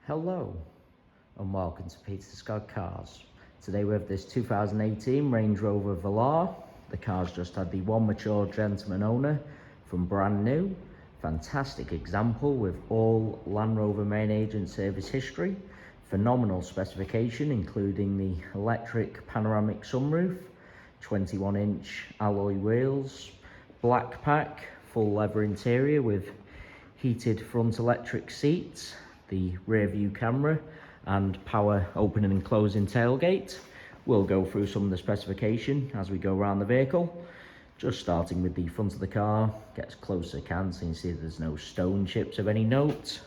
Hello and welcome to Peter Scott Cars. Today we have this 2018 Range Rover Velar. The car's just had the one mature gentleman owner from brand new. Fantastic example with all Land Rover main agent service history. Phenomenal specification including the electric panoramic sunroof, 21-inch alloy wheels, black pack, full leather interior with heated front electric seats, the rear view camera and power opening and closing tailgate. We'll go through some of the specification as we go around the vehicle. Just starting with the front of the car, get as close as I can so you can see there's no stone chips of any note.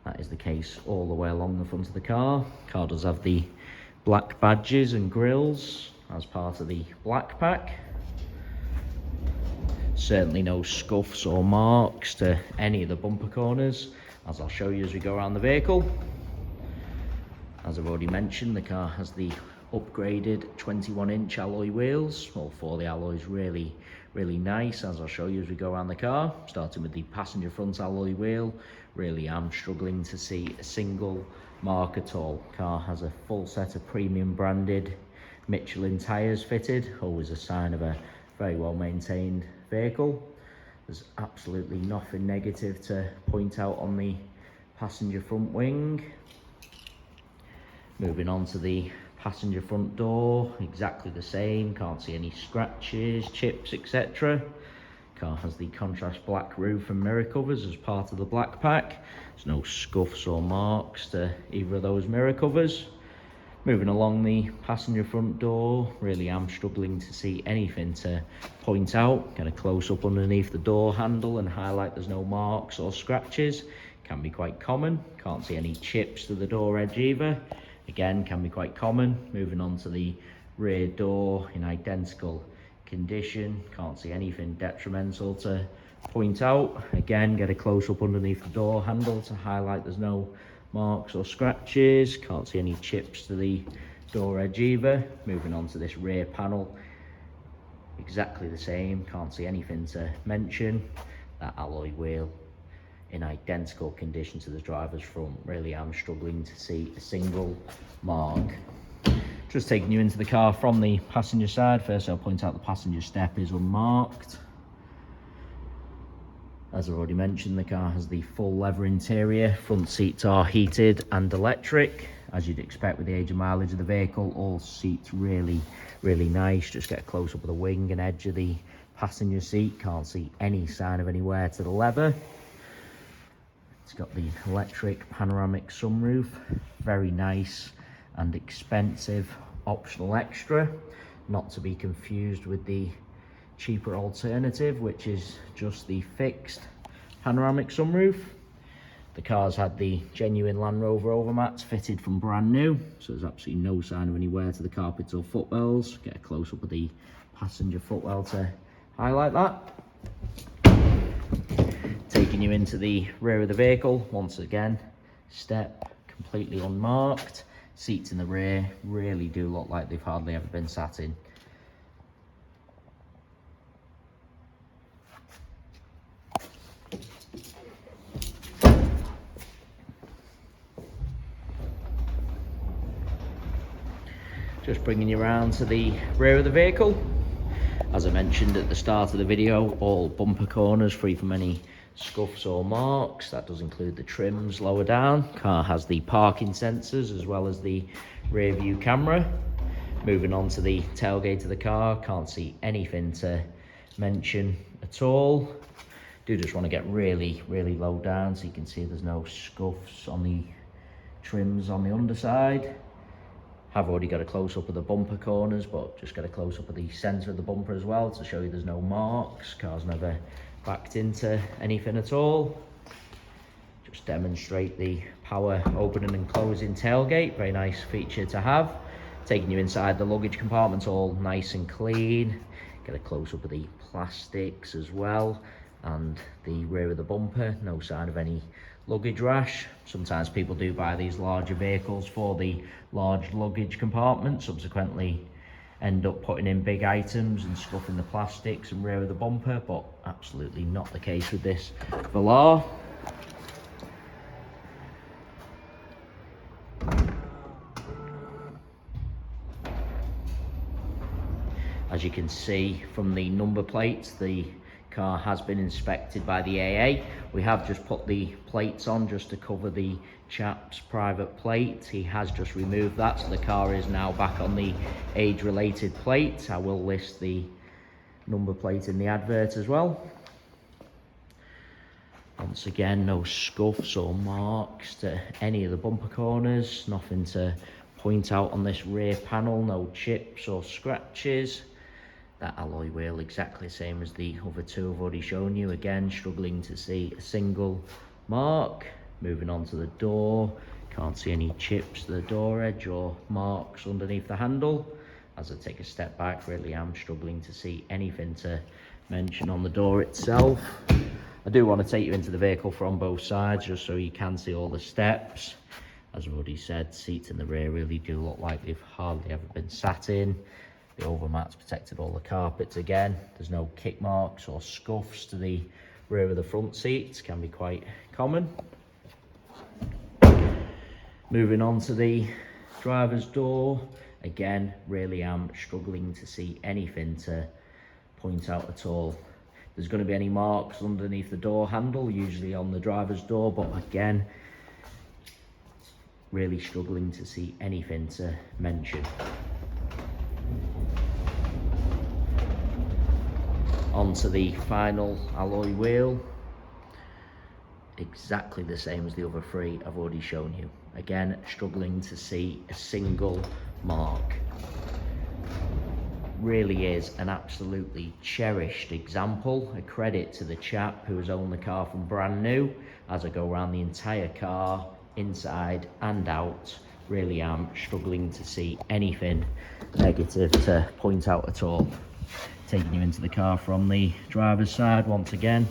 That is the case all the way along the front of the car. Car does have the black badges and grills as part of the black pack. Certainly no scuffs or marks to any of the bumper corners, as I'll show you as we go around the vehicle. As I've already mentioned, the car has the upgraded 21-inch alloy wheels. All four of the alloys really nice, as I'll show you as we go around the car. Starting with the passenger front alloy wheel, really am struggling to see a single mark at all. Car has a full set of premium branded Michelin tyres fitted, always a sign of a very well maintained vehicle. There's absolutely nothing negative to point out on the passenger front wing. Moving on to the passenger front door, exactly the same, can't see any scratches, chips, etc. Car has the contrast black roof and mirror covers as part of the black pack. There's no scuffs or marks to either of those mirror covers. Moving along the passenger front door, really am struggling to see anything to point out. Get a close up underneath the door handle and highlight there's no marks or scratches. Can be quite common. Can't see any chips to the door edge either. Again, can be quite common. Moving on to the rear door in identical condition. Can't see anything detrimental to point out. Again, get a close up underneath the door handle to highlight there's no marks or scratches. Can't see any chips to the door edge either. Moving on to this rear panel, exactly the same, can't see anything to mention. That alloy wheel in identical condition to the driver's front. Really am struggling to see a single mark. Just taking you into the car from the passenger side. First I'll point out the passenger step is unmarked. As I've already mentioned, the car has the full leather interior. Front seats are heated and electric. As you'd expect with the age and mileage of the vehicle, all seats really nice. Just get a close up of the wing and edge of the passenger seat. Can't see any sign of any wear to the leather. It's got the electric panoramic sunroof. Very nice and expensive optional extra. Not to be confused with the cheaper alternative, which is just the fixed panoramic sunroof. The car's had the genuine Land Rover overmats fitted from brand new, so there's absolutely no sign of any wear to the carpets or footwells. Get a close up of the passenger footwell to highlight that. Taking you into the rear of the vehicle, once again, step completely unmarked. Seats in the rear really do look like they've hardly ever been sat in. Just bringing you around to the rear of the vehicle. As I mentioned at the start of the video, all bumper corners free from any scuffs or marks. That does include the trims lower down. Car has the parking sensors as well as the rear view camera. Moving on to the tailgate of the car, can't see anything to mention at all. Do just want to get really low down so you can see there's no scuffs on the trims on the underside. Have already got a close-up of the bumper corners, but just get a close-up of the centre of the bumper as well to show you there's no marks. Car's never backed into anything at all. Just demonstrate the power opening and closing tailgate. Very nice feature to have. Taking you inside the luggage compartment, all nice and clean. Get a close-up of the plastics as well. And the rear of the bumper, no sign of any luggage rash. Sometimes people do buy these larger vehicles for the large luggage compartment, subsequently end up putting in big items and scuffing the plastics and rear of the bumper, but absolutely not the case with this Velar. As you can see from the number plates, the car has been inspected by the AA. We have just put the plates on just to cover the chap's private plate. He has just removed that, so the car is now back on the age-related plate. I will list the number plate in the advert as well. Once again, no scuffs or marks to any of the bumper corners, nothing to point out on this rear panel, no chips or scratches. That alloy wheel exactly the same as the other two I've already shown you. Again, struggling to see a single mark. Moving on to the door, can't see any chips to the door edge or marks underneath the handle. As I take a step back, really am struggling to see anything to mention on the door itself. I do want to take you into the vehicle from both sides just so you can see all the steps. As I've already said, seats in the rear really do look like they've hardly ever been sat in. The overmat's protected all the carpets again. There's no kick marks or scuffs to the rear of the front seats, can be quite common. Moving on to the driver's door, again, really am struggling to see anything to point out at all. There's going to be any marks underneath the door handle, usually on the driver's door, but again, really struggling to see anything to mention. Onto the final alloy wheel, exactly the same as the other three I've already shown you. Again, struggling to see a single mark. Really is an absolutely cherished example, a credit to the chap who has owned the car from brand new. As I go around the entire car, inside and out, really am struggling to see anything negative to point out at all. Taking you into the car from the driver's side once again,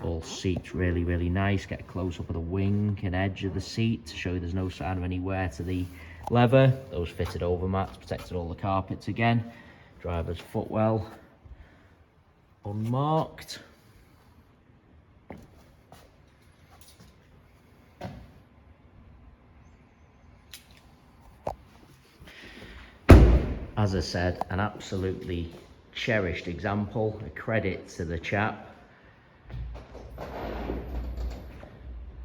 all seats really nice. Get a close up of the wing and edge of the seat to show you there's no sign of any wear to the leather. Those fitted overmats protected all the carpets again. Driver's footwell unmarked. As I said, an absolutely cherished example, a credit to the chap.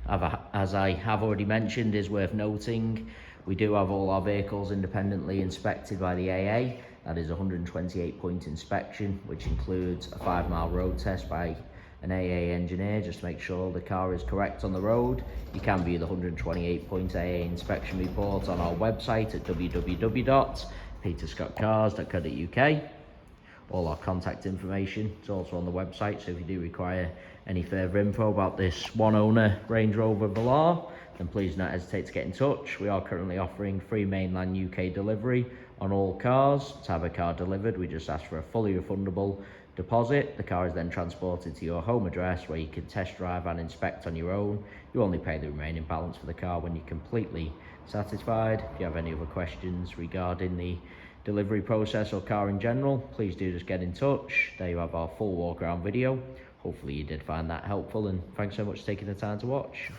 As I have already mentioned, is worth noting, we do have all our vehicles independently inspected by the AA. That is a 128-point inspection, which includes a 5-mile road test by an AA engineer just to make sure the car is correct on the road. You can view the 128-point AA inspection report on our website at www.peterscottcars.co.uk. All our contact information is also on the website, so if you do require any further info about this one-owner Range Rover Velar, then please do not hesitate to get in touch. We are currently offering free mainland UK delivery on all cars. To have a car delivered, we just ask for a fully refundable deposit. The car is then transported to your home address where you can test drive and inspect on your own. You only pay the remaining balance for the car when you're completely satisfied. If you have any other questions regarding the delivery process or car in general, please do just get in touch. There you have our full walk around video. Hopefully you did find that helpful, and thanks so much for taking the time to watch.